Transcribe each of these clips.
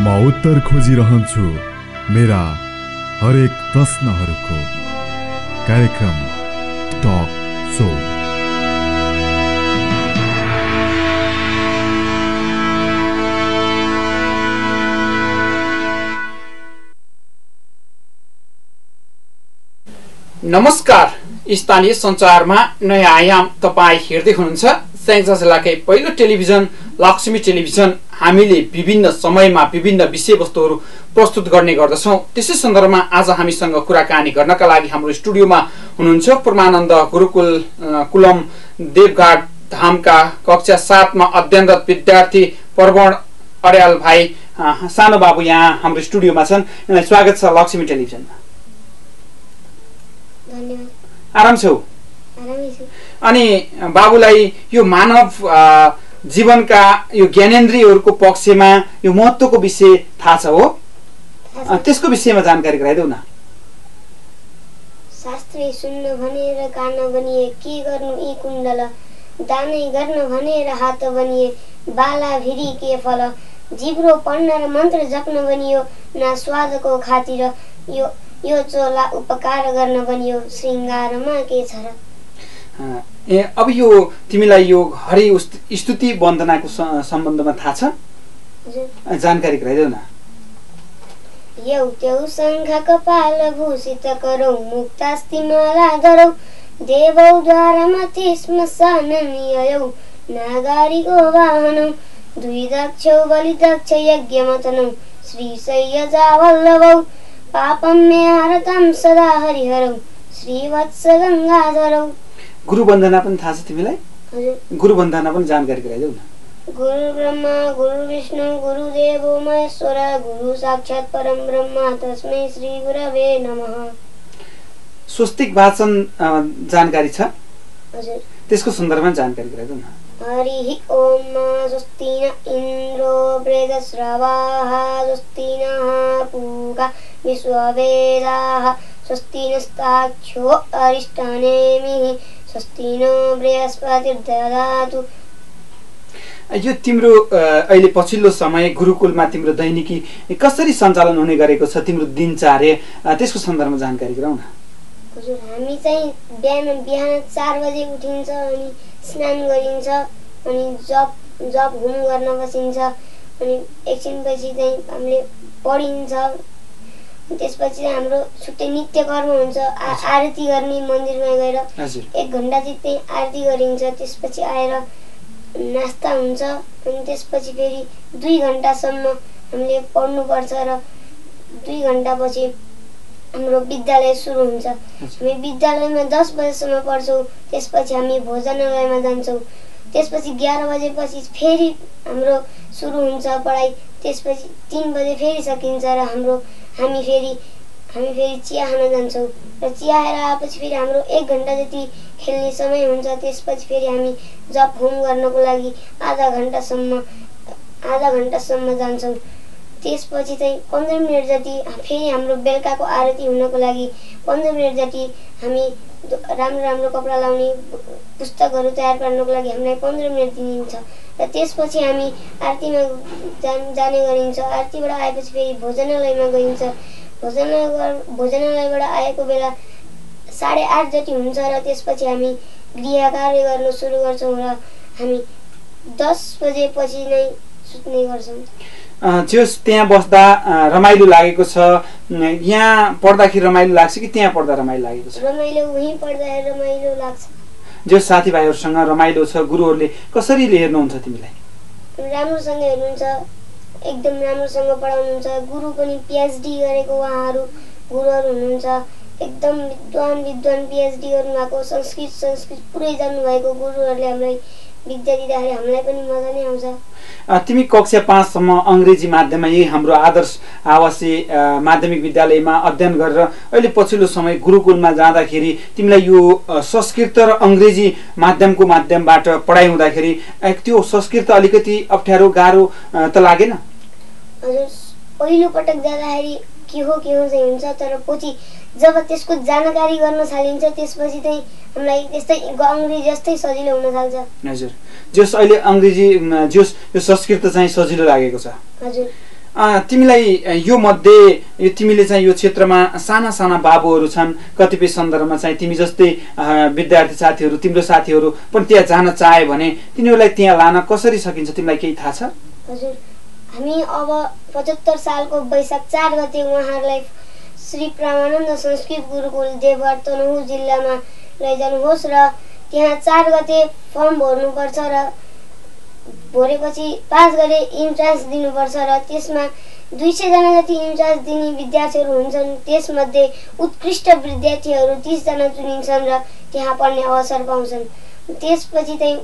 उत्तर खोजिरहन्छु मेरा हरेक प्रश्नहरूको। कार्यक्रम टक सो। नमस्कार, स्थानीय सञ्चारमा नयाँ आयाम तपाईँ हेर्दै हुनुहुन्छ स्याङ्जा जिल्लाकै पहिलो टेलिभिजन लक्ष्मी टेलिभिजन। हामीले विभिन्न समयमा विभिन्न विषयवस्तुहरू प्रस्तुत गर्ने गर्दछौँ। त्यसै सन्दर्भमा आज हामीसँग कुराकानी गर्नका लागि हाम्रो स्टुडियोमा हुनुहुन्छ परमानन्द गुरुकुल कुलम देवघाट धामका कक्षा 7 मा अध्ययनरत विद्यार्थी प्रवण अर्याल भाइ। सानो बाबु यहाँ हाम्रो स्टुडियोमा छन्। यहाँलाई स्वागत छ लक्ष्मी टेलिभिजनमा। आराम छौ? अनि बाबुलाई यो मानव जीवनका यो ज्ञानेन्द्रियहरूको पक्षमा यो महत्त्वको विषय थाहा छ हो? त्यसको विषयमा जानकारी गराइदेऊ न। शास्त्रै सुन्न भनेर कान बनिए, के गर्नु यी कुण्डल, दानै गर्न भनेर हात बनिए, बाला भिरी के फल, जिब्रो पढ्न र मन्त्र जप्न बनियो, न स्वादको खातिर यो चोला उपकार गर्न बनियो, श्रृङ्गारमा के छ र। अब यो तिमीलाई यो हरि स्तुति वन्दनाको सम्बन्धमा थाहा छ? जानकारी गराइदेऊ न। एउटौ शङ्ख कपाल भूषित करौ, मुक्तास्ति माला धरौ, देवौद्वारमा त्यसमा साननियौ, नागारीको वाहनौ, दुई दक्षौ बलि दक्ष यज्ञ मतनौ, श्री सैयजा वल्लभौ, पापम मे हारताम सदा हरिहरौ, श्री वत्स गङ्गाधरौ। गुरु वन्दना पनि थाहा छ तिमीलाई? गुरु वन्दना पनि जानकारी गराइदेऊ न। गुरु ब्रह्मा गुरु विष्णु गुरुदेवो महेश्वर, गुरु साक्षात् परम ब्रह्म तस्मै श्री गुरवे नमः। स्वस्तिक वाचन जानकारी छ? हजुर। त्यसको सन्दर्भमा जानकारी गराइदेऊ न। हरि ओम स्वस्ति न इन्द्रो वृद्धश्रवाः, स्वस्ति नः पूगा विश्ववेदाः, स्वस्ति नस्ताक्षो अरिष्टनेमिः, स्वस्ति नो बृहस्पतिर्ददातु। यो तिम्रो अहिले पछिल्लो समय गुरुकुलमा तिम्रो दैनिकी कसरी सञ्चालन हुने गरेको छ? तिम्रो दिनचर्या त्यसको सन्दर्भमा जानकारी गराउ न। हजुर, हामी चाहिँ बिहान 4 बजे उठिन्छ, अनि स्नान गरिन्छ, अनि जप होम गर्न बसिन्छ, अनि एकछिनपछि चाहिँ हामीले पढिन्छ। त्यसपछि हाम्रो छुट्टै नित्य कर्म हुन्छ, आरती गर्ने मन्दिरमा गएर 1 घण्टा चाहिँ त्यही आरती गरिन्छ। त्यसपछि आएर नास्ता हुन्छ, अनि त्यसपछि फेरि 2 घण्टासम्म हामीले पढ्नुपर्छ र 2 घण्टापछि हाम्रो विद्यालय सुरु हुन्छ। हामी विद्यालयमा 10 बजेसम्म पढ्छौँ। त्यसपछि हामी भोजनालयमा जान्छौँ। त्यसपछि 11 बजेपछि फेरि हाम्रो सुरु हुन्छ पढाइ। त्यसपछि 3 बजे फेरि सकिन्छ र हामी फेरि चिया खान जान्छौँ र चिया खाएर आएपछि फेरि हाम्रो 1 घण्टा जति खेल्ने समय हुन्छ। त्यसपछि फेरि हामी जप होम गर्नको लागि आधा घण्टासम्म जान्छौँ। त्यसपछि चाहिँ 15 मिनट जति फेरि हाम्रो बेलुकाको आरती हुनको लागि 15 मिनट जति हामी राम्रो कपडा लाउने पुस्तकहरू तयार पार्नको लागि हामीलाई 15 मिनट दिइन्छ र त्यसपछि हामी आरतीमा जाने गरिन्छ। आरतीबाट आएपछि फेरि भोजनालयमा गइन्छ। भोजनालयबाट आएको बेला 8:30 जति हुन्छ र त्यसपछि हामी गृह कार्य गर्न सुरु गर्छौँ र हामी 10 बजेपछि नै सुत्ने गर्छौँ। त्यहाँ बस्दा रमाइलो लागेको छ? यहाँ पढ्दाखेरि रमाइलो लाग्छ कि त्यहाँ पढ्दा रमाइलो लागेको छ? रमाइलो, उहीँ पढ्दा रमाइलो लाग्छ। जो साथीभाइहरूसँग रमाइलो छ, गुरुहरूले कसरी हेर्नुहुन्छ तिमीलाई? राम्रोसँग हेर्नुहुन्छ, एकदम राम्रोसँग पढाउनुहुन्छ। गुरु पनि PhD गरेको उहाँहरू गुरुहरू हुनुहुन्छ। एकदम विद्वान PhD गर्नुभएको, संस्कृत पुरै जान्नुभएको गुरुहरूले हामीलाई विद्या दिँदाखेरि हामीलाई पनि मजा नै आउँछ। तिमी कक्षा 5 सम्म अङ्ग्रेजी माध्यममा यही हाम्रो आदर्श आवासीय माध्यमिक विद्यालयमा अध्ययन गरेर अहिले पछिल्लो समय गुरुकुलमा जाँदाखेरि तिमीलाई यो संस्कृत र अङ्ग्रेजी माध्यमबाट पढाइ हुँदाखेरि त्यो संस्कृत अलिकति अप्ठ्यारो गाह्रो त लागेन? हजुर, पहिलो पटक जाँदाखेरि के हो चाहिँ हुन्छ, तर पछि जब त्यसको जानकारी गर्न थालिन्छ त्यसपछि चाहिँ हामीलाई त्यस्तै अङ्ग्रेजी जस्तै सजिलो हुन थाल्छ। हजुर, जस अहिले अङ्ग्रेजी यो संस्कृत चाहिँ सजिलो लागेको छ। हजुर। तिमीलाई यो मध्ये तिमीले चाहिँ यो क्षेत्रमा साना साना बाबुहरू छन्, कतिपय सन्दर्भमा चाहिँ तिमी जस्तै विद्यार्थी साथीहरू तिम्रो साथीहरू पनि त्यहाँ जान चाहे भने तिनीहरूलाई त्यहाँ लान कसरी सकिन्छ, तिमीलाई केही थाहा छ? हजुर, हामी अब 75 सालको वैशाख 4 गते उहाँहरूलाई श्री परमानन्द संस्कृत गुरुकुल देवघर तनहुँ जिल्लामा लैजानुहोस् र त्यहाँ 4 गते फर्म भर्नुपर्छ र भरेपछि 5 गते इन्ट्रान्स दिनुपर्छ र त्यसमा 200 जना जति इन्ट्रान्स दिने विद्यार्थीहरू हुन्छन्। त्यसमध्ये उत्कृष्ट विद्यार्थीहरू 30 जना चुनिन्छन् र त्यहाँ पढ्ने अवसर पाउँछन्। त्यसपछि चाहिँ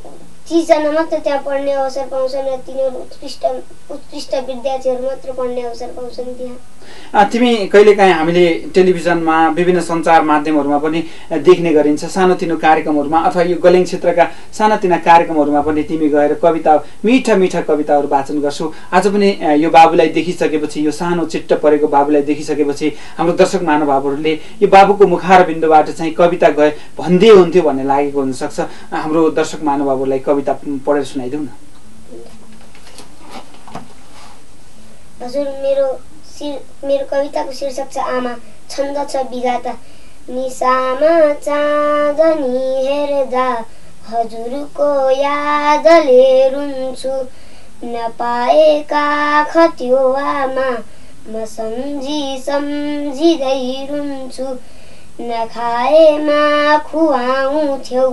30 जना मात्र त्यहाँ पढ्ने अवसर पाउँछन् र तिनीहरू उत्कृष्ट विद्यार्थीहरू मात्र पढ्ने अवसर पाउँछन् त्यहाँ। तिमी कहिलेकाहीँ हामीले टेलिभिजनमा विभिन्न सञ्चार माध्यमहरूमा पनि देख्ने गरिन्छ, सानोतिनो कार्यक्रमहरूमा अथवा यो गलेङ क्षेत्रका सानातिना कार्यक्रमहरूमा पनि तिमी गएर कविता मिठा मिठा कविताहरू वाचन गर्छौ। आज पनि यो बाबुलाई देखिसकेपछि, यो सानो चिट्ट परेको बाबुलाई देखिसकेपछि हाम्रो दर्शक महानुभावहरूले यो बाबुको मुखारबिन्दबाट चाहिँ कविता गए भन्दै हुन्थ्यो भन्ने लागेको हुनसक्छ। हाम्रो दर्शक महानुभावहरूलाई कविता पढेर सुनाइदेऊ न। हजुर, मेरो कविताको शीर्षक छ आमा, छन्द छ विधाता। निसामा चाँदनी हेर्दा हजुरको यादले रुन्छु, नपाएका खट्यो आमा म सम्झिँदै रुन्छु। नखाएमा खुवाउँथ्यौ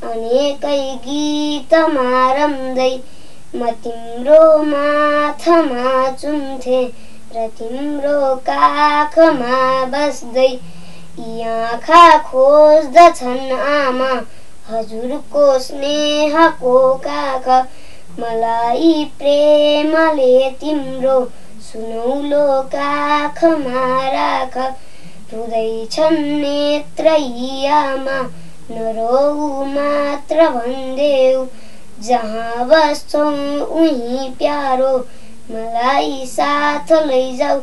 अनेकै गीतमा रम्दै, म तिम्रो माथामा चुम्थे र तिम्रो काखमा बस्दै। आँखा खोज्दछन् आमा हजुरको स्नेहको काख, मलाई प्रेमले तिम्रो सुनौलो काखमा राख। रुँदैछन् नेत्रै आमा नरोऊ मात्र भन्देऊ, जहाँ बस्छौ उही प्यारो मलाई साथ लैजाऊ।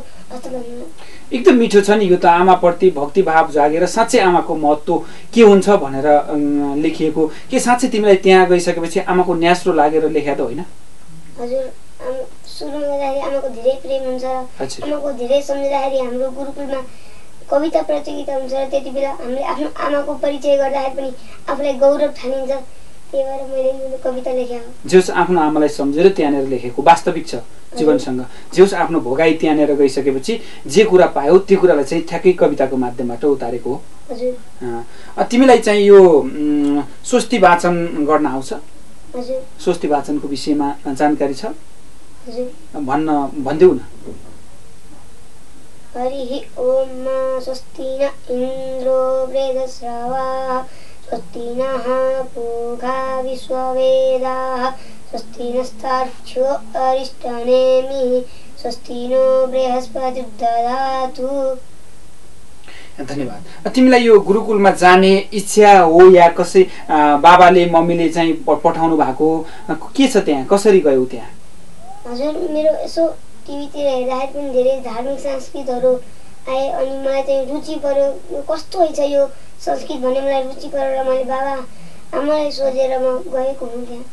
एकदम मिठो छ नि यो त, आमाप्रति भक्तिभाव जागेर साँच्चै आमाको महत्त्व के हुन्छ भनेर लेखिएको। के साँच्चै तिमीलाई त्यहाँ गइसकेपछि आमाको न्यास्रो लागेर लेख्या त होइन? हजुर, सुरुमा गर्दाखेरि आमाको धेरै प्रेम हुन्छ र आमाको धेरै सम्झिँदाखेरि हाम्रो गुरुकुलमा कविता प्रतियोगिता हुन्छ र त्यति बेला हामीले आफ्नो आमाको परिचय गर्दाखेरि पनि आफूलाई गौरव ठानिन्छ। त्यही भएर मैले यो कविता लेखेको। जेस आफ्नो आमालाई सम्झेर त्यहाँनिर लेखेको वास्तविक छ जीवनसँग। जेस आफ्नो भोगाई त्यहाँनिर गइसकेपछि जे कुरा पायो त्यो कुरालाई चाहिँ ठ्याक्कै कविताको माध्यमबाट उतारेको हो। हजुर, तिमीलाई चाहिँ यो स्वस्ति वाचन गर्न आउँछ? हजुर, स्वस्ति वाचनको विषयमा जानकारी छ? हजुर, भन्देऊ न। हरि ओम स्वस्ति न इन्द्रो वृद्धश्रवाः, स्वस्ति नः पूषा विश्ववेदाः, स्वस्ति नस्तार्क्ष्यो अरिष्टनेमिः, स्वस्ति नो बृहस्पतिर्दधातु। धन्यवाद। तिमीलाई यो गुरुकुलमा जाने इच्छा हो या कसै बाबाले मम्मीले चाहिँ पठाउनु भएको के छ? त्यहाँ कसरी गयौ त्यहाँ? हजुर, मेरो यसो टिभीतिर हेर्दाखेरि पनि धेरै धार्मिक संस्कृतहरू आए अनि मलाई चाहिँ रुचि पर्यो। कस्तो रहेछ यो संस्कृत भन्ने मलाई रुचि पर्यो र मैले बाबा आमालाई सोधेर म गएको हुँ त्यहाँ।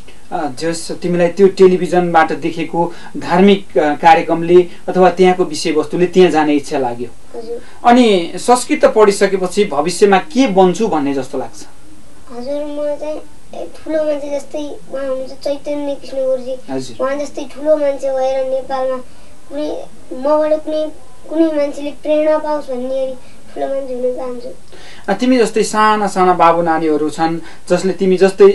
जस तिमीलाई त्यो टेलिभिजनबाट देखेको धार्मिक कार्यक्रमले अथवा त्यहाँको विषयवस्तुले त्यहाँ जाने इच्छा लाग्यो। अनि संस्कृत पढिसकेपछि भविष्यमा के बन्छु भन्ने जस्तो लाग्छ? हजुर, म चाहिँ ठुलो मान्छे जस्तै उहाँ हुनुहुन्छ चैतन्य कृष्ण गुरुजी, उहाँ जस्तै ठुलो मान्छे भएर नेपालमा मबाट कुनै मान्छेले प्रेरणा पाओस् भन्ने गरी ठुलो मान्छे हुन चाहन्छु। तिमी जस्तै साना साना बाबु नानीहरू छन् जसले तिमी जस्तै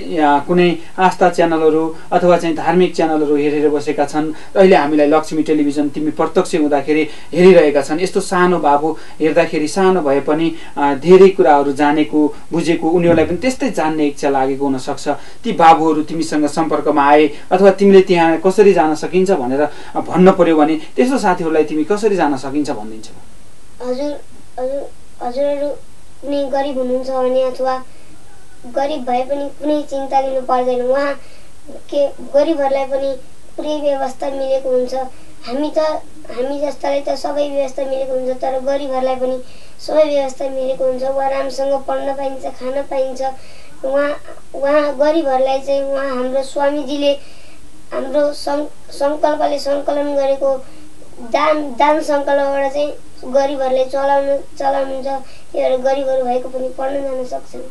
कुनै आस्था च्यानलहरू अथवा चाहिँ धार्मिक च्यानलहरू हेरेर बसेका छन्। अहिले हामीलाई लक्ष्मी टेलिभिजन तिमी प्रत्यक्ष हुँदाखेरि हेरिरहेका छन्। यस्तो सानो बाबु हेर्दाखेरि सानो भए पनि धेरै कुराहरू जानेको बुझेको, उनीहरूलाई पनि त्यस्तै जान्ने इच्छा लागेको हुनसक्छ। ती बाबुहरू तिमीसँग सम्पर्कमा आए अथवा तिमीले त्यहाँ कसरी जान सकिन्छ भनेर भन्न पर्यो भने त्यस्तो साथीहरूलाई तिमी कसरी जान सकिन्छ भनिदिन्छौ? हजुरहरू कुनै गरिब हुनुहुन्छ भने अथवा गरिब भए पनि कुनै चिन्ता लिनु पर्दैन। उहाँ गरिबहरूलाई पनि पुरै व्यवस्था मिलेको हुन्छ। हामी जस्तालाई त सबै व्यवस्था मिलेको हुन्छ, तर गरिबहरूलाई पनि सबै व्यवस्था मिलेको हुन्छ। उहाँ राम्रोसँग पढ्न पाइन्छ, खान पाइन्छ। उहाँ गरिबहरूलाई चाहिँ उहाँ हाम्रो स्वामीजीले हाम्रो सङ्कल्पले सङ्कलन गरेको दान सङ्कल्पबाट चाहिँ गरिबहरूले चलाउनुहुन्छ। त्यही भएर गरिबहरू भएको पनि पढ्न जान सक्छन्।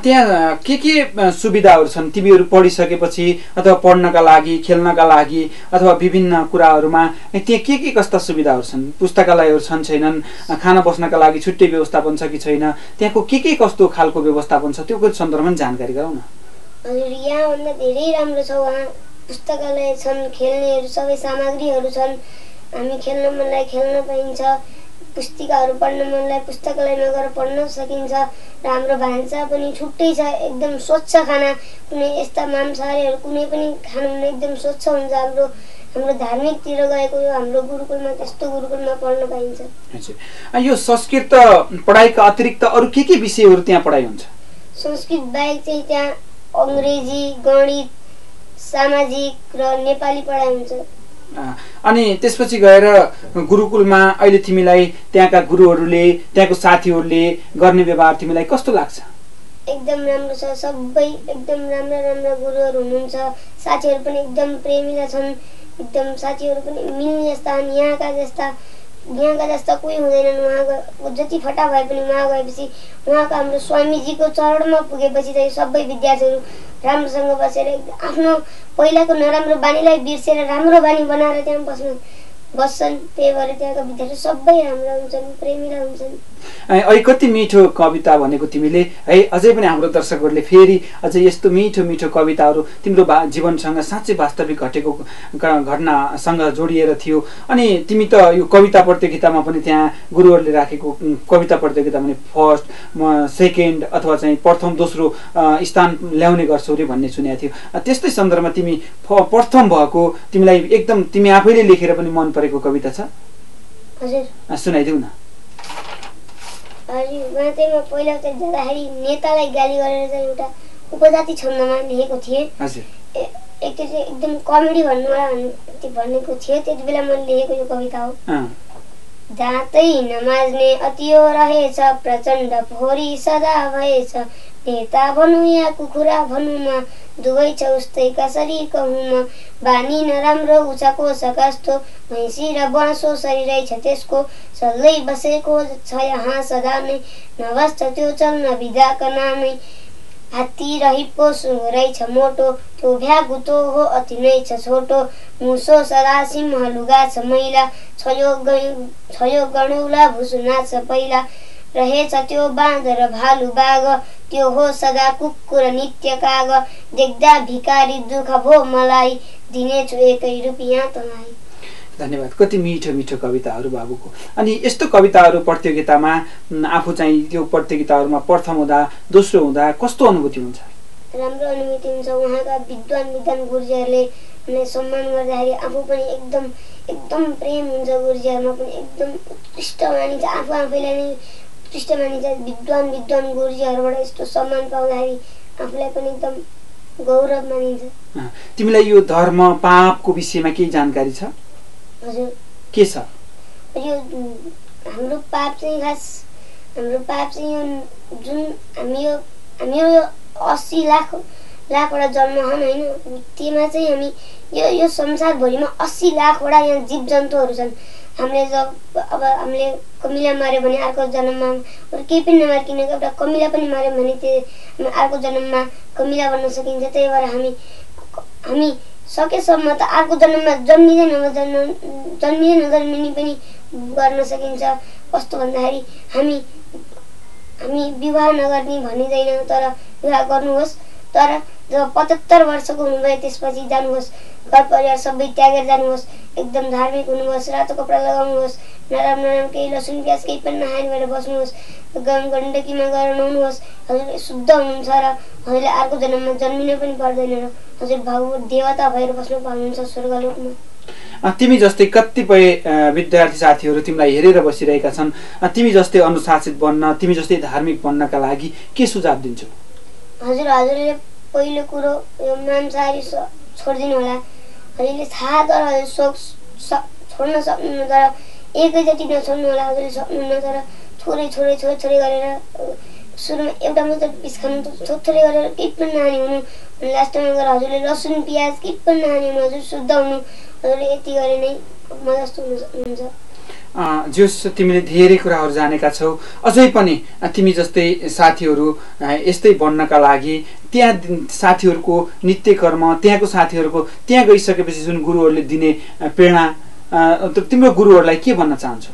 त्यहाँ के सुविधाहरू छन् तिमीहरू पढिसकेपछि अथवा पढ्नका लागि, खेल्नका लागि अथवा विभिन्न कुराहरूमा त्यहाँ के कस्ता सुविधाहरू छन्? पुस्तकालयहरू छन् छैनन्? खाना बस्नका लागि छुट्टै व्यवस्थापन छ कि छैन? त्यहाँको के कस्तो खालको व्यवस्थापन छ त्यो सन्दर्भमा जानकारी गराउन। हजुर, यहाँभन्दा धेरै राम्रो छ। उहाँ पुस्तकालय छन्, खेल्नेहरू सबै सामग्रीहरू छन्। हामी खेल्न मनलाई खेल्न पाइन्छ, पुस्तिकाहरू पढ्न मनलाई पुस्तकालयमा गएर पढ्न सकिन्छ। र हाम्रो भान्सा पनि छुट्टै छ, एकदम स्वच्छ खाना, कुनै यस्ता मांसाहारीहरू कुनै पनि खानुहुन्न, एकदम स्वच्छ हुन्छ। हाम्रो धार्मिकतिर गएको यो हाम्रो गुरुकुलमा त्यस्तो गुरुकुलमा पढ्न पाइन्छ। यो संस्कृत पढाइका अतिरिक्त अरू के विषयहरू त्यहाँ पढाइ हुन्छ? संस्कृत बाहेक चाहिँ त्यहाँ अङ्ग्रेजी, गणित, सामाजिक र नेपाली पढाइ हुन्छ। अनि त्यसपछि गएर गुरुकुलमा अहिले तिमीलाई त्यहाँका गुरुहरूले, त्यहाँको साथीहरूले गर्ने व्यवहार तिमीलाई कस्तो लाग्छ? एकदम राम्रो छ। सबै एकदम राम्रा गुरुहरू हुनुहुन्छ। साथीहरू पनि एकदम प्रेमिला छन्। एकदम साथीहरू पनि मिल्ने जस्ता, यहाँका जस्ता कोही हुँदैनन्। उहाँ जति फटा भए पनि उहाँ गएपछि उहाँको हाम्रो स्वामीजीको चरणमा पुगेपछि चाहिँ सबै विद्यार्थीहरू राम्रोसँग बसेर आफ्नो पहिलाको नराम्रो बानीलाई बिर्सेर राम्रो बानी बनाएर त्यहाँ बस्छन्। त्यही भएर त्यहाँका विद्यार्थी सबै राम्रा हुन्छन्, प्रेमिला हुन्छन्। अहिले कति मिठो कविता भनेको तिमीले है। अझै पनि हाम्रो दर्शकहरूले फेरि अझै यस्तो मिठो कविताहरू तिम्रो जीवनसँग साँच्चै वास्तविक घटेको घटनासँग जोडिएर थियो। अनि तिमी त यो कविता प्रतियोगितामा पनि त्यहाँ गुरुहरूले राखेको कविता प्रतियोगिता भने फर्स्ट, सेकेन्ड अथवा चाहिँ प्रथम, दोस्रो स्थान ल्याउने गर्छौ रे भन्ने सुनेको थियो। त्यस्तै सन्दर्भमा तिमी प्रथम भएको, तिमीलाई एकदम तिमी आफैले लेखेर पनि मन परेको कविता छ? हजुर, सुनाइदेऊ न। उहाँ चाहिँ म पहिला चाहिँ जाँदाखेरि नेतालाई गाली गरेर चाहिँ एउटा उपजाति छन्दमा लेखेको थिएँ। एक चाहिँ एकदम कमेडी भनेको थियो। त्यति बेला मैले लेखेको यो कविता हो। दाँतै नमाज्ने अतियो रहेछ, प्रचण्ड फोहोरी सदा भएछ। नेता भनौँ या कुखुरा भनौँ म, दुवै छ उस्तै कसरी कहूँ म। बानी नराम्रो उचाको छ कस्तो, भैँसी र बाँसो शरीरै छ त्यसको। चल्दै बसेको छ यहाँ सदा नै, नबस्छ त्यो चल्न बिदाका नामै। हात्ती र हिप्पो सुँगुरै छ मोटो, त्यो भ्यागुतो हो अति नै छ छोटो। मुसो सदा सिंह लुगा छ मैला, छयो गणौला भुसुना छ पहिला। रहेछ त्यो बाँदर भालु बाघ, त्यो हो सदा कुकुर नित्य काग। देख्दा भिकारी दुःख भो मलाई, दिनेछु 1 रुपियाँ तँलाई। धन्यवाद। कति मिठो कविताहरू बाबुको। अनि यस्तो कविताहरू प्रतियोगितामा आफू चाहिँ त्यो प्रतियोगिताहरूमा प्रथम हुँदा, दोस्रो हुँदा कस्तो अनुभूति हुन्छ? राम्रो अनुभूति हुन्छ। उहाँका विद्वान गुरुजीहरूले हामीलाई सम्मान गर्दाखेरि आफू पनि एकदम प्रेम हुन्छ। गुरुजीहरूमा पनि एकदम उत्कृष्ट मानिन्छ। आफैलाई नै उत्कृष्ट मानिन्छ। विद्वान गुरुजीहरूबाट यस्तो सम्मान पाउँदाखेरि आफूलाई पनि एकदम गौरव मानिन्छ। तिमीलाई यो धर्म पापको विषयमा केही जानकारी छ? हजुर, के छ? यो हाम्रो पाप चाहिँ यो जुन हामी यो 80 लाखवटा जन्म छन् होइन, त्यसमा चाहिँ हामी यो संसारभरिमा 80 लाखवटा यहाँ जीव जन्तुहरू छन्। हामीले कमिला मार्यो भने अर्को जन्ममा अरू केही पनि नमार्किन एउटा कमिला पनि मार्यो भने त्यो अर्को जन्ममा कमिला बन्न सकिन्छ। त्यही भएर हामी सकेसम्म त अर्को जन्ममा जन्मिँदै नजन्मिने पनि गर्न सकिन्छ। कस्तो भन्दाखेरि हामी विवाह नगर्ने भनिँदैन, तर विवाह गर्नुहोस्। तर जब 75 वर्षको हुनुभयो त्यसपछि जानुहोस्, घर परिवार सबै त्यागेर जानुहोस्। एकदम धार्मिक हुनुहोस्, रातो कपडा लगाउनुहोस्, नराम्रो केही लसुन प्याज केही पनि नखाने भएर बस्नुहोस्। गण्डकीमा गएर नुहाउनुहोस्। हजुर शुद्ध हुनुहुन्छ र हजुरले अर्को जन्ममा जन्मिनु पनि पर्दैन र हजुर भगवत देवता भएर बस्नु पाउनुहुन्छ स्वर्गलोकमा। तिमी जस्तै कतिपय विद्यार्थी साथीहरू तिमीलाई हेरेर बसिरहेका छन्। तिमी जस्तै अनुशासित बन्न, तिमी जस्तै धार्मिक बन्नका लागि के सुझाव दिन्छौ? हजुरले पहिलो कुरो यो मांसाहारी छोडिदिनु होला। हजुरले थाहा तर हजुर छोड्न सक्नुहुन्न, तर एकैचोटि नछोड्नु होला। हजुरले सक्नुहुन्न, तर थोरै गरेर सुरुमा एउटा मात्र पिस खानु, थोरै गरेर केही पनि नखाने हुनु। लास्टमा गएर हजुरले लसुन प्याज केही पनि नखाने हुनु, हजुर शुद्ध हुनु। हजुरले यति गरे नै म जस्तो हुन्छ। जोस् तिमीले धेरै कुराहरू जानेका छौ, अझै पनि तिमी जस्तै साथीहरू यस्तै बन्नका लागि त्यहाँ साथीहरूको नित्य कर्म, त्यहाँको साथीहरूको त्यहाँ गइसकेपछि जुन गुरुहरूले दिने प्रेरणा, तिम्रो गुरुहरूलाई के भन्न चाहन्छौ?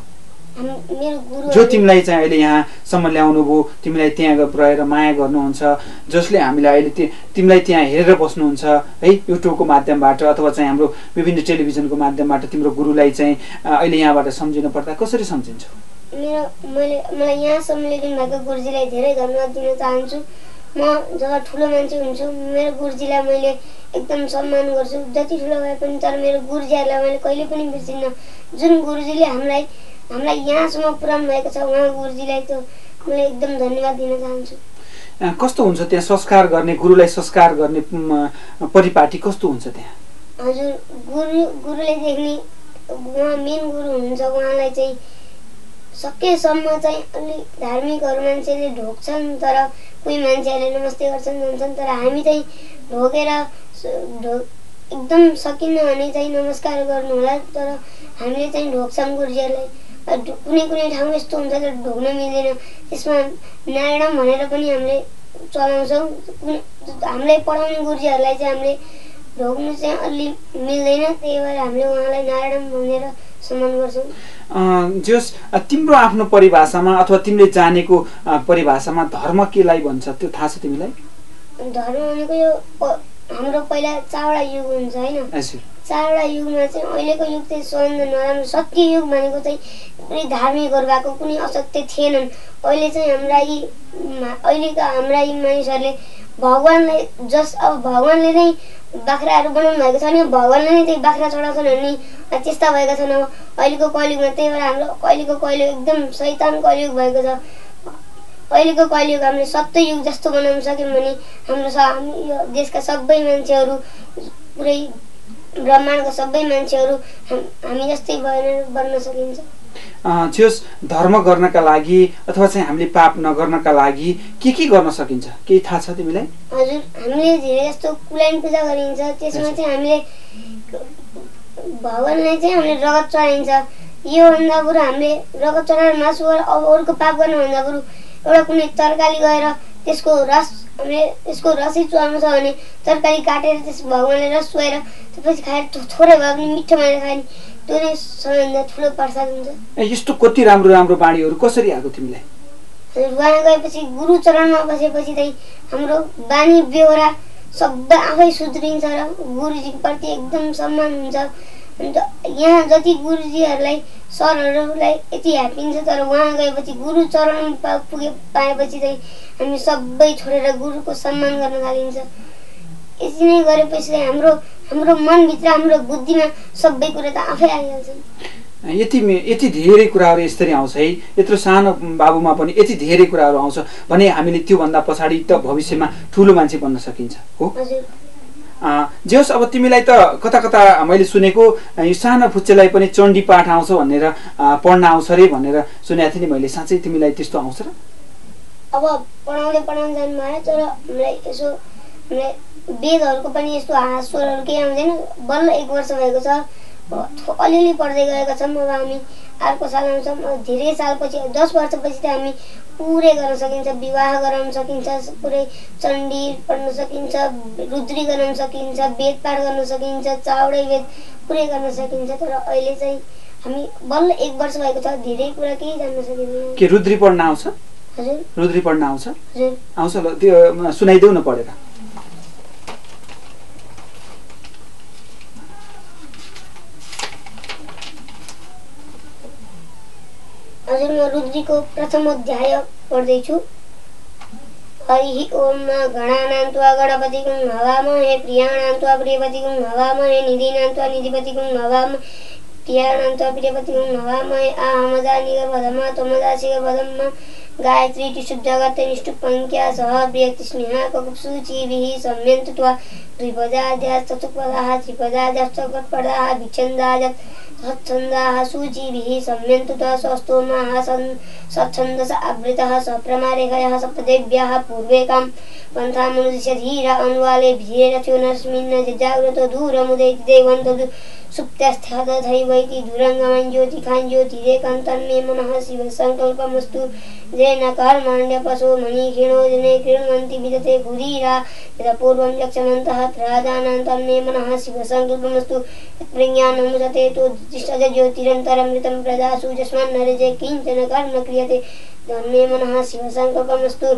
जो तिमीलाई चाहिँ अहिले यहाँसम्म ल्याउनु भयो, तिमीलाई त्यहाँ रहेर माया गर्नुहुन्छ, जसले हामीलाई अहिले तिमीलाई त्यहाँ हेरेर बस्नुहुन्छ है, युट्युबको माध्यमबाट अथवा चाहिँ हाम्रो विभिन्न टेलिभिजनको माध्यमबाट तिम्रो गुरुलाई चाहिँ अहिले यहाँबाट सम्झिनु पर्दा कसरी सम्झिन्छौ? मलाई यहाँसम्म ल्याइदिनु भएको गुरुजीलाई धेरै धन्यवाद दिन चाहन्छु। म जब ठुलो मान्छे हुन्छु मेरो गुरुजीलाई मैले एकदम सम्मान गर्छु, जति ठुलो भए पनि। तर मेरो गुरुजीहरूलाई मैले कहिले पनि बिर्सिन्न। जुन गुरुजीले हामीलाई यहाँसम्म पुर्याउनु भएको छ उहाँ गुरुजीलाई त मैले एकदम धन्यवाद दिन चाहन्छु। कस्तो हुन्छ त्यहाँ संस्कार गर्ने, गुरुलाई संस्कार गर्ने परिपाटी कस्तो हुन्छ त्यहाँ? हजुर, गुरुले देख्ने उहाँ मेन गुरु हुनुहुन्छ, उहाँलाई चाहिँ सकेसम्म चाहिँ अलिक धार्मिकहरू मान्छेले ढोक्छन्, तर कोही मान्छेहरूले नमस्ते गर्छन् भन्छन्, तर हामी चाहिँ ढोकेर एकदम सकिन्न भने चाहिँ नमस्कार गर्नु होला, तर हामीले चाहिँ ढोक्छौँ गुरुजीहरूलाई। कुनै ठाउँ यस्तो हुन्छ तर ढोक्न मिल्दैन, त्यसमा नारायण भनेर पनि हामीले चलाउँछौँ। हामीलाई पढाउने गुरुजीहरूलाई चाहिँ हामीले ढोक्नु चाहिँ अलि मिल्दैन, त्यही भएर हामीले उहाँलाई नारायण भनेर सम्मान गर्छौँ। जोस् तिम्रो आफ्नो परिभाषामा अथवा तिमीले जानेको परिभाषामा धर्म केलाई भन्छ त्यो थाहा छ तिमीलाई? धर्म भनेको यो हाम्रो पहिला चारवटा युग हुन्छ होइन, चारवटा युगमा चाहिँ अहिलेको युग चाहिँ सबभन्दा नराम्रो सत्य युग भनेको चाहिँ पुरै धार्मिकहरू भएको, कुनै असत्य थिएनन्। अहिले चाहिँ अहिलेका हाम्रा यी मानिसहरूले भगवान्लाई अब भगवान्ले नै बाख्राहरू बनाउनु भएको छ भने भगवान्ले नै त्यही बाख्रा चढाउँछन् भन्ने त्यस्ता भएका छन् अब अहिलेको कलियुगमा। त्यही भएर हाम्रो अहिलेको कलियुग एकदम शैतान कलियुग भएको छ। अहिलेको कलियुग हामीले सत्य युग जस्तो बनाउन सक्यौँ भने हाम्रो यो देशका सबै मान्छेहरू, पुरै ब्रह्माण्डका सबै मान्छेहरू हामी जस्तै बन्न सकिन्छ। जोस् धर्म गर्नका लागि अथवा चाहिँ हामीले पाप नगर्नका लागि के गर्न सकिन्छ केही थाहा छ तिमीलाई? हजुर, हामीले धेरै जस्तो कुलाइन पूजा गरिन्छ, त्यसमा चाहिँ हामीले भगवान्लाई चाहिँ हामीले रगत चढाइन्छ। योभन्दा बरु हामीले रगत चढाएर मासु अरूको पाप गर्नुभन्दा बरु एउटा कुनै तरकारी गएर त्यसको रसै चुहाउनु छ भने तरकारी काटेर त्यस भगवान्लाई रस चुहाएर त्यसपछि खाएर थोरै भए पनि मिठो मानेर खायो भने त्यो नै सबैभन्दा ठुलो प्रसाद हुन्छ। यस्तो कति राम्रो राम्रो बाणीहरू कसरी आएको तिमीलाई? वहाँ गएपछि गुरु चरणमा बसेपछि चाहिँ हाम्रो बानी बेहोरा सबै आफै सुध्रिन्छ र गुरुजीप्रति एकदम सम्मान हुन्छ। अन्त यहाँ जति गुरुजीहरूलाई सरहरूलाई यति ह्याप्पी हुन्छ, तर वहाँ गएपछि गुरु चरण पाएपछि चाहिँ हामी सबै छोडेर गुरुको सम्मान गर्न थालिन्छ। यसरी नै गरेपछि चाहिँ हाम्रो मनभित्र हाम्रो बुद्धिमा सबै कुरा त आफै आइहाल्छ। यति धेरै कुराहरू यसरी आउँछ है, यत्रो सानो बाबुमा पनि यति धेरै कुराहरू आउँछ भने हामीले त्योभन्दा पछाडि त भविष्यमा ठुलो मान्छे बन्न सकिन्छ हो। जेहोस् अब तिमीलाई त कता कता मैले सुनेको यो सानो फुच्चेलाई पनि चण्डी पाठ आउँछ भनेर पढ्न आउँछ रे भनेर सुनेको थिएँ नि मैले, साँच्चै तिमीलाई त्यस्तो आउँछ र? अब पढाउन जानु भयो, तर हामीलाई यसो वेदहरूको पनि यस्तो स्वरहरू केही आउँदैन। बल्ल 1 वर्ष भएको छ, अलिअलि पढ्दै गएका छौँ। अब हामी अर्को साल आउँछौँ, धेरै सालपछि 10 वर्षपछि त हामी पुरै गर्न सकिन्छ, विवाह गराउन सकिन्छ, पुरै चण्डी पढ्न सकिन्छ, रुद्री गराउन सकिन्छ, वेद पाठ गर्न सकिन्छ, चावडै वेद पुरै गर्न सकिन्छ। तर अहिले चाहिँ हामी बल्ल 1 वर्ष भएको छ, धेरै कुरा केही जान्न सकिँदैन। के रुद्री पढ्न आउँछ? हजुर, रुद्री पढ्न आउँछ? हजुर आउँछ। ल त्यो सुनाइदेऊ न पढेर। हजुर, म रुद्रीको प्रथम अध्याय पढ्दैछु। हरि ओम गणानां त्वा गणपतिगुं हवामहे प्रियाणां त्वा प्रियपतिगुं हवामहे निधीनां त्वा निधिपतिगुं हवामहे प्रियाणां त्वा प्रियपतिगुं हवामहे आहमजानिगर्भधमा त्वमजासिगर्भधम्मा गायत्री तिष्ठुजगत् निष्ठुपङ्क्या सह प्रियतिस्नेहा ककुप्सूचिभिः सम्यन्तु त्वा द्विपदाद्याश्च चतुष्पदाः त्रिपदाद्याश्च गत्पदाः विच्छन्दाद्याश्च सच्छन्दाः सूचिभिः सम्यन्तुतः स्वस्तोमाः सच्छन्दस आवृतः सप्रमारेखयः सप्तदेव्याः पूर्वेकां पन्थामनुदिश्य धीर अनुवाले धीरेरथ्यो नस्मिन् जाग्रतो दूरमुदैति देवन्तो सुप्त्यस्थतथैवैति दुरङ्गमं ज्योतिखां ज्योतिरेकान्तन्मे मनः शिवसङ्कल्पमस्तु येन कर्माण्यपशो मणिक्षीणो जने कृण्वन्ति विदते कुधीरा यदा पूर्वं यक्षमन्तः त्रादानां तन्मे मनः शिवसङ्कल्पमस्तु यत्प्रज्ञानमुसते तो ज्योतिरन्तरमृतं प्रदासु यस्मान्नरजे किञ्चन कर्म क्रियते तन्मे मनः शिवसङ्कल्पमस्तु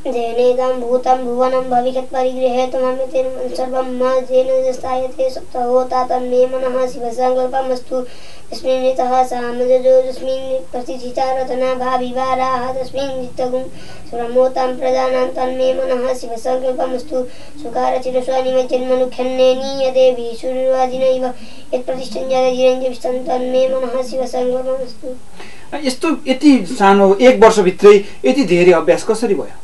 जेनेदं भूतं भुवनं भविष्यत् परिगृहे तममितेन सर्वं म जेन स्थायते सप्तहोता तन्मे मनः शिवसङ्कल्पमस्तु तस्मिन् ऋतः सामजो तस्मिन् प्रतिष्ठितारतना भाविवाराः तस्मिन् जितगुं सुरमोतां प्रदानां तन्मे मनः शिवसङ्कल्पमस्तु सुकारचिरस्वानिमज्जन्मनुख्यन्ने नीयते भीषुर्वाजिनैव यत्प्रतिष्ठञ्जलजिरञ्जविष्टं तन्मे मनः शिवसङ्कल्पमस्तु। यस्तो यति सानो 1 वर्षभित्रै यति धेरै अभ्यास कसरी भयो?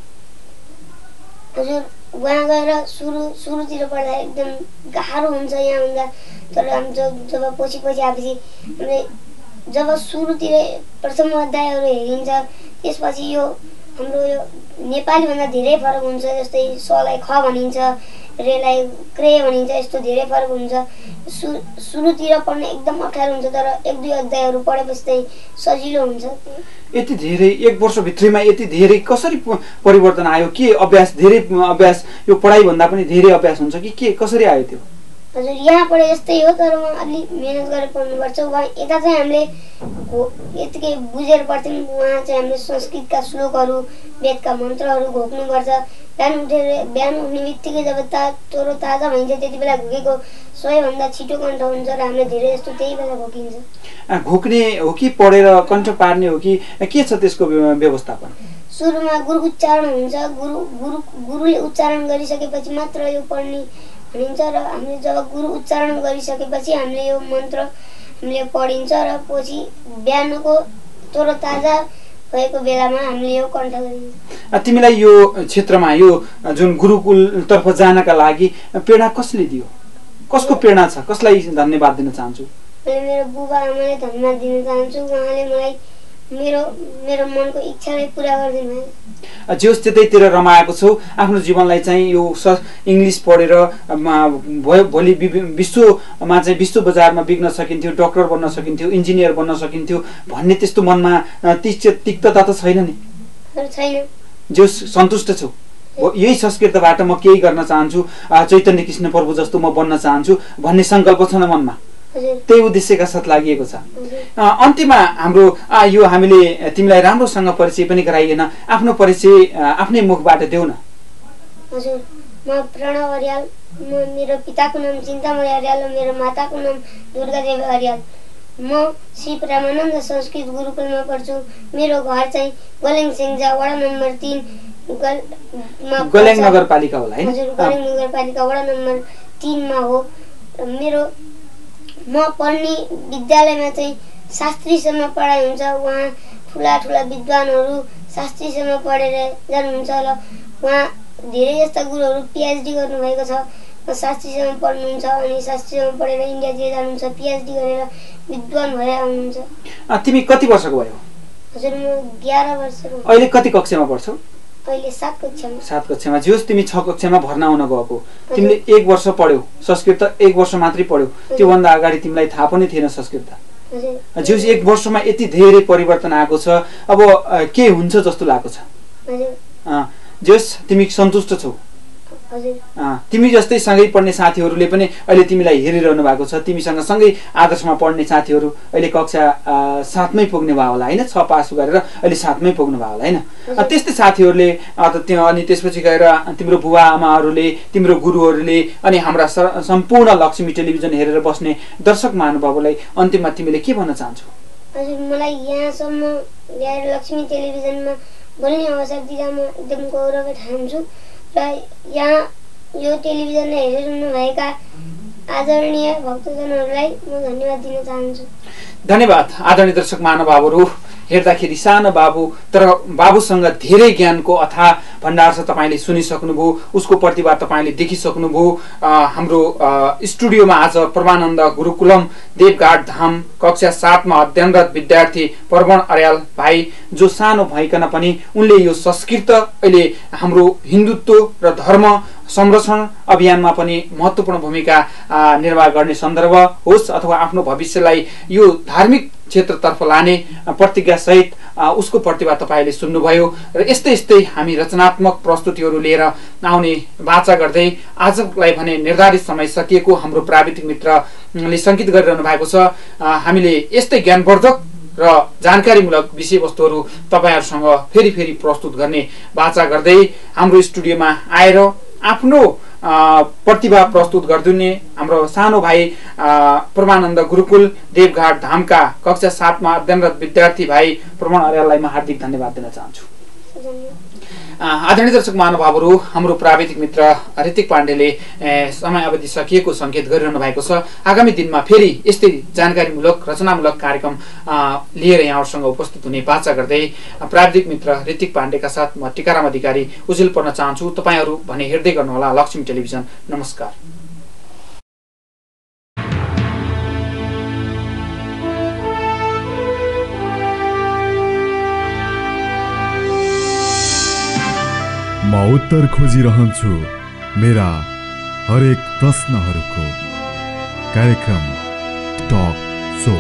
हजुर वहाँ गएर सुरुतिर पढ्दा एकदम गाह्रो हुन्छ यहाँभन्दा, तर हामी जब पछि आएपछि हामीले जब सुरुतिर प्रथम अध्यायहरू हेरिन्छ त्यसपछि यो हाम्रो यो नेपालीभन्दा धेरै फरक हुन्छ। जस्तै सलाई ख भनिन्छ, रेलाई क्रे भनिन्छ, यस्तो धेरै फरक हुन्छ। सुरुतिर पढ्न एकदम अप्ठ्यारो हुन्छ, तर 1-2 अध्यायहरू पढेपछि चाहिँ सजिलो हुन्छ। यति धेरै 1 वर्षभित्रैमा यति धेरै कसरी परिवर्तन आयो? के अभ्यास धेरै अभ्यास यो पढाइभन्दा पनि धेरै अभ्यास हुन्छ कि के कसरी आयो त्यो? हजुर यहाँ पढे जस्तै हो, तर अलि मेहनत गरेर पढ्नुपर्छ। वहाँ यता चाहिँ हामीले यतिकै बुझेर पढ्थ्यौँ, वहाँ चाहिँ हामीले संस्कृतका श्लोकहरू वेदका मन्त्रहरू घोक्नुपर्छ। बिहान उठ्ने बित्तिकै जब तरो ताजा भइन्छ त्यति बेला घोकेको सबैभन्दा छिटो कण्ठ हुन्छ र हामीले धेरै जस्तो त्यही बेला घोकिन्छ। घोक्ने हो कि पढेर कण्ठ पार्ने हो कि के छ त्यसको व्यवस्थापन? सुरुमा गुरु उच्चारण हुन्छ, गुरुले उच्चारण गरिसकेपछि मात्र यो पढ्ने भनिन्छ र हामीले जब गुरु उच्चारण गरिसकेपछि हामीले यो मन्त्र हामीले पढिन्छ र पछि बिहानको तरो ताजा भएको बेलामा हामीले यो कण्ठ गरिन्छ। तिमीलाई यो क्षेत्रमा यो जुन गुरुकुलतर्फ जानका लागि प्रेरणा कसले दियो? कसको प्रेरणा छ? कसलाई धन्यवाद दिन चाहन्छु? मैले मेरो बुबा आमालाई धन्यवाद दिन चाहन्छु। उहाँले मलाई मेरो मनको इच्छालाई पुरा गरिदिनु भयो। जे होस् त्यतैतिर रमाएको छौ, आफ्नो जीवनलाई चाहिँ यो इङ्ग्लिस पढेर भोलि विश्वमा चाहिँ विश्व बजारमा बिग्न सकिन्थ्यो, डक्टर बन्न सकिन्थ्यो, इन्जिनियर बन्न सकिन्थ्यो भन्ने त्यस्तो मनमा तिक्तता त छैन नि? छैन। जे सन्तुष्ट छौ? यही संस्कृतबाट म केही गर्न चाहन्छु, चैतन्य कृष्ण प्रभु जस्तो म बन्न चाहन्छु भन्ने सङ्कल्प छ न मनमा? त्यही उद्देश्यका साथ लागि छ। अन्त्यमा हाम्रो यो हामीले तिमीलाई राम्रोसँग परिचय पनि गराइएन, आफ्नो परिचय आफ्नै मुखबाट देऊ न। हजुर, म प्रणव अर्याल, मेरो पिताको नाम चिन्तामणि अर्याल र मेरो माताको नाम दुर्गादेवी अर्याल। म श्री रामानन्द संस्कृत गुरुकुलमा पढ्छु। मेरो घर चाहिँ गोलेङ सेङ्जा वडा नम्बर 3 गोलेङ नगरपालिका होला हैन? हजुर, गोलेङ नगरपालिका वडा नम्बर 3 मा हो। म पढ्ने विद्यालयमा चाहिँ शास्त्रीसम्म पढाइ हुन्छ। वहाँ ठुला विद्वानहरू शास्त्रीसम्म पढेर जानुहुन्छ र उहाँ धेरै जस्ता गुरुहरू पिएचडी गर्नुभएको छ। शास्त्रीसम्म पढ्नुहुन्छ अनि शास्त्रीसम्म पढेर इन्डियातिर जानुहुन्छ, पिएचडी गरेर विद्वान भएर आउनुहुन्छ। तिमी कति वर्षको भयो? हजुर, म 11 वर्षको। अहिले कति कक्षामा पढ्छौ? अहिले 7 कक्षामा। 7 कक्षामा। जोस् तिमी 6 कक्षामा भर्ना हुन गएको, तिमीले 1 वर्ष पढ्यौ संस्कृत, 1 वर्ष मात्रै पढ्यौ, त्योभन्दा अगाडि तिमीलाई थाहा पनि थिएन संस्कृत। जोस् 1 वर्षमा यति धेरै परिवर्तन आएको छ, अब के हुन्छ जस्तो लागेको छ? जोस् तिमी सन्तुष्ट छौ? तिमी जस्तै सँगै पढ्ने साथीहरूले पनि अहिले तिमीलाई हेरिरहनु भएको छ, तिमीसँग सँगै आदर्शमा पढ्ने साथीहरू अहिले कक्षा 7 मै पुग्ने भयो होला हैन? 6 पास गरेर अहिले 7 मै पुग्नु भयो होला हैन? त्यस्तै साथीहरूले अनि त्यसपछि गएर तिम्रो बुवा आमाहरूले, तिम्रो गुरुहरूले अनि हाम्रा सम्पूर्ण लक्ष्मी टेलिभिजन हेरेर बस्ने दर्शक महानुभावलाई अन्त्यमा तिमीले के भन्न चाहन्छौ? हजुर, मलाई यहाँसम्म ल्याएर लक्ष्मी टेलिभिजनमा बोल्ने अवसर दिँदा म एकदम गौरव ठान्छु र यहाँ यो टेलिभिजनलाई हेरिरहनुभएका आदरणीय भक्तजनहरूलाई म धन्यवाद दिन चाहन्छु। धन्यवाद। आदरणीय दर्शक महानुभावहरू, हेर्दाखेरि सानो बाबु तर बाबुसँग धेरै ज्ञानको अथाह भण्डार छ तपाईँले सुनिसक्नुभयो, उसको प्रतिभा तपाईँले देखिसक्नुभयो। हाम्रो स्टुडियोमा आज परमानन्द गुरुकुलम देवघाट धाम कक्षा 7 मा अध्ययनरत विद्यार्थी प्रवण अर्याल भाइ, जो सानो भइकन पनि उनले यो संस्कृत अहिले हाम्रो हिन्दुत्व र धर्म संरक्षण अभियानमा पनि महत्त्वपूर्ण भूमिका निर्वाह गर्ने सन्दर्भ होस् अथवा आफ्नो भविष्यलाई यो धार्मिक क्षेत्रतर्फ लाने प्रतिज्ञासहित उसको प्रतिभा तपाईँले सुन्नुभयो। र यस्तै यस्तै हामी रचनात्मक प्रस्तुतिहरू लिएर आउने वाचा गर्दै आजलाई भने निर्धारित समय सकिएको हाम्रो प्राविधिक मित्रले सङ्केत गरिरहनु भएको छ। हामीले यस्तै ज्ञानवर्धक र जानकारीमूलक विषयवस्तुहरू तपाईँहरूसँग फेरि फेरि प्रस्तुत गर्ने वाचा गर्दै हाम्रो स्टुडियोमा आएर आफ्नो प्रतिभा प्रस्तुत गरिदिने हाम्रो सानो भाइ परमानन्द गुरुकुल देवघाट धामका कक्षा 7 मा अध्ययनरत विद्यार्थी भाइ प्रवण अर्याललाई म हार्दिक धन्यवाद दिन चाहन्छु। आदरणीय दर्शक महानुभावहरू, हाम्रो प्राविधिक मित्र ऋतिक पाण्डेले समय अवधि सकिएको सङ्केत गरिरहनु भएको छ। आगामी दिनमा फेरि यस्तै जानकारीमूलक रचनामूलक कार्यक्रम लिएर यहाँहरूसँग उपस्थित हुने वाचा गर्दै प्राविधिक मित्र ऋतिक पाण्डेका साथ म टिकाराम अधिकारी उजेल पर्न चाहन्छु। तपाईँहरू भने हेर्दै गर्नुहोला लक्ष्मी टेलिभिजन। नमस्कार। म उत्तर खोजिरहन्छु मेरा हरेक प्रश्नहरूको। कार्यक्रम टक सो।